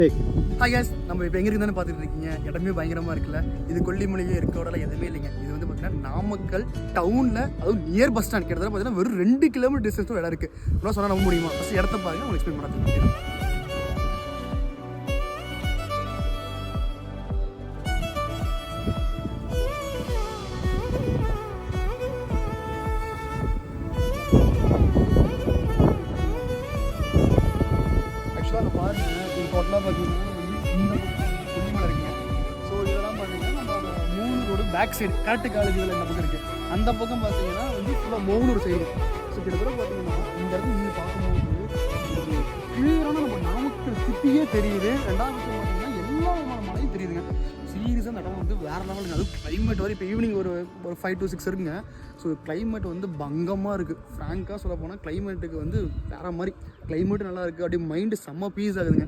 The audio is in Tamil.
ஹாய் கேஸ், நம்ம இப்போ எங்கே இருக்குதுன்னு பார்த்துட்டு இருக்கீங்க. இடமே பயங்கரமாக இருக்குல்ல. இது கொல்லிமலையே இருக்கோடலாம் எதுவுமே இல்லைங்க. இது வந்து பார்த்தீங்கன்னா நாமக்கல் டவுனில், அதுவும் நியர் பஸ் ஸ்டாண்ட் கிட்டத்தட்ட பார்த்தீங்கன்னா வெறும் 2 கிலோமீட்டர் டிஸ்டன்ஸும் இடம் இருக்குது. இவ்வளோ சொன்னால் நம்ப முடியுமா? ஃபஸ்ட் இடத்த பாருங்க, உங்களுக்கு எக்ஸ்பிளைன் பண்ண. ஆக்சுவலாக அந்த பாருங்க, இது டோட்டலாக பார்த்தீங்கன்னா இந்த கொல்லிமலை இருக்குங்க. ஸோ இதெல்லாம் பார்த்தீங்கன்னா நம்ம மூணூரோட பேக் சைடு கரெக்டு காலேஜில் இந்த பக்கம் இருக்குது. அந்த பக்கம் பார்த்தீங்கன்னா வந்து ஃபுல்லாக மூணூர் சைடு. ஸோ கிட்டத்தட்ட பார்த்தீங்கன்னா இந்த இடத்துல நீங்கள் பார்க்கும்போது கிளியரான நம்ம நாமக்கல் சிட்டியே தெரியுது. ரெண்டாவது விஷயம் பார்த்தீங்கன்னா எல்லா விதமான மழையும் தெரியுதுங்க. சீரியஸாக அந்த இடம் வந்து வேறு லெவலுங்க. அதுவும் கிளைமேட் வரை இப்போ ஈவினிங் ஒரு 5 to 6 இருக்குங்க. ஸோ கிளைமேட் வந்து பங்கமாக இருக்குது. ஃப்ராங்காக சொல்ல போனால் கிளைமேட்டுக்கு வந்து வேறு மாதிரி கிளைமேட்டு நல்லா இருக்குது. அப்படியே மைண்டு செம்ம பீஸ் ஆகுதுங்க.